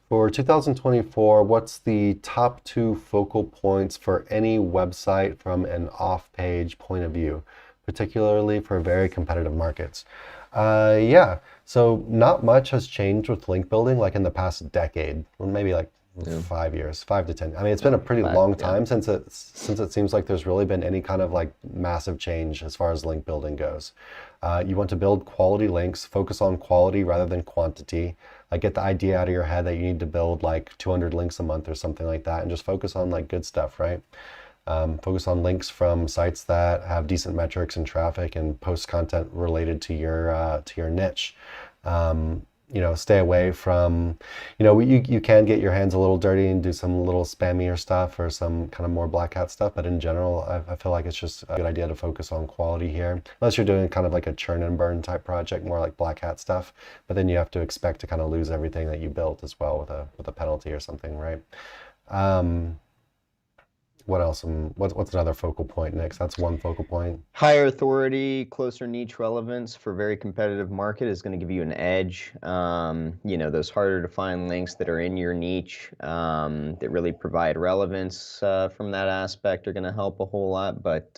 For 2024, what's the top 2 focal points for any website from an off-page point of view, particularly for very competitive markets? Yeah, so not much has changed with link building like in the past decade, or maybe like Yeah. 5 years, 5 to 10. I mean, it's been a pretty Five. long Yeah. time since it seems like there's really been any kind of like massive change as far as link building goes. You want to build quality links, focus on quality rather than quantity. Like get the idea out of your head that you need to build like 200 links a month or something like that, and just focus on like good stuff, right? Focus on links from sites that have decent metrics and traffic and post content related to your niche. Stay away from, you can get your hands a little dirty and do some little spammier stuff or some kind of more black hat stuff. But in general, I feel like it's just a good idea to focus on quality here, unless you're doing kind of like a churn and burn type project, more like black hat stuff. But then you have to expect to kind of lose everything that you built as well with a penalty or something, right? Um, what else? What's another focal point, Nick? That's one focal point. Higher authority, closer niche relevance for very competitive market is going to give you an edge. Those harder to find links that are in your niche that really provide relevance from that aspect are going to help a whole lot. But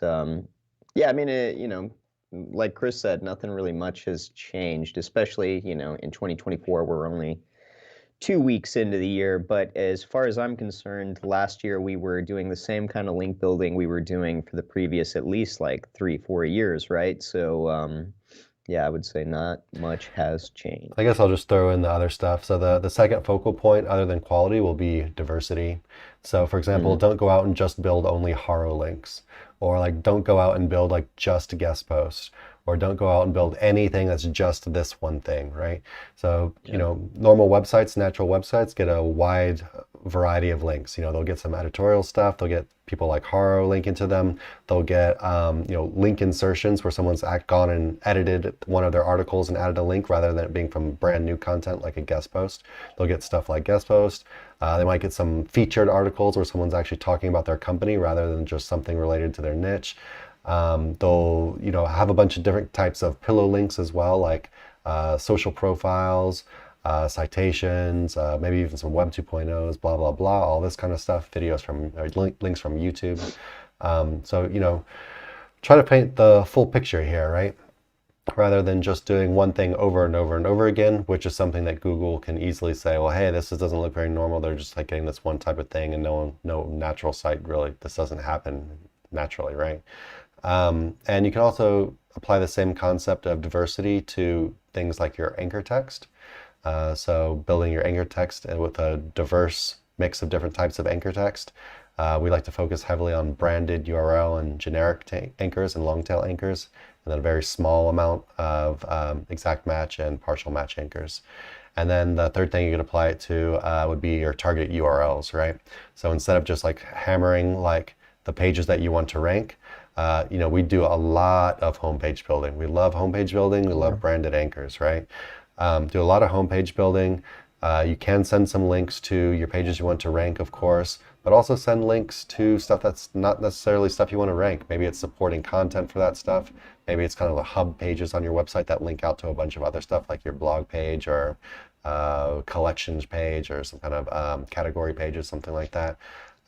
yeah, I mean, like Chris said, nothing really much has changed, especially, in 2024, we're only 2 weeks into the year. But as far as I'm concerned, last year we were doing the same kind of link building we were doing for the previous at least like 3-4 years, right? So yeah, I would say not much has changed. I guess I'll just throw in the other stuff. So the second focal point, other than quality, will be diversity. So for example, Mm. don't go out and just build only haro links, or like don't go out and build like just guest posts, or don't go out and build anything that's just this one thing, right? So, Yeah. normal websites, natural websites get a wide variety of links. They'll get some editorial stuff, they'll get people like Haro link into them, they'll get, link insertions where someone's gone and edited one of their articles and added a link rather than it being from brand new content like a guest post. They'll get stuff like guest post. They might get some featured articles where someone's actually talking about their company rather than just something related to their niche. They'll, have a bunch of different types of pillow links as well, like social profiles, citations, maybe even some Web 2.0s, blah, blah, blah, all this kind of stuff, videos from, or links from YouTube. So, try to paint the full picture here, right? Rather than just doing one thing over and over and over again, which is something that Google can easily say, well, hey, this doesn't look very normal. They're just like getting this one type of thing, and no natural site really, this doesn't happen naturally, right? And you can also apply the same concept of diversity to things like your anchor text. So building your anchor text with a diverse mix of different types of anchor text. We like to focus heavily on branded URL and generic anchors and long tail anchors, and then a very small amount of exact match and partial match anchors. And then the third thing you could apply it to would be your target URLs, right? So instead of just like hammering like the pages that you want to rank, we do a lot of homepage building. We love homepage building. We love branded anchors, right? Do a lot of homepage building. You can send some links to your pages you want to rank, of course, but also send links to stuff that's not necessarily stuff you want to rank. Maybe it's supporting content for that stuff. Maybe it's kind of the hub pages on your website that link out to a bunch of other stuff like your blog page or collections page or some kind of category pages, something like that.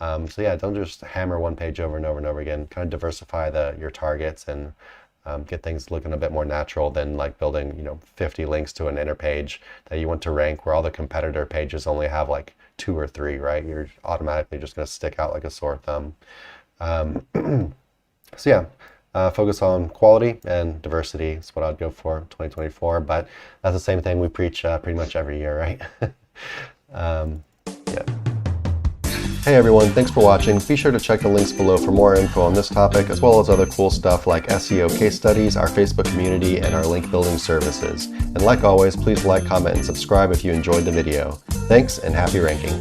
So yeah, don't just hammer one page over and over and over again. Kind of diversify your targets and get things looking a bit more natural than like building 50 links to an inner page that you want to rank where all the competitor pages only have like 2 or 3, right? You're automatically just going to stick out like a sore thumb. So yeah, focus on quality and diversity is what I'd go for 2024, but that's the same thing we preach pretty much every year, right? Yeah. Hey everyone, thanks for watching. Be sure to check the links below for more info on this topic, as well as other cool stuff like SEO case studies, our Facebook community, and our link building services. And like always, please like, comment, and subscribe if you enjoyed the video. Thanks, and happy ranking.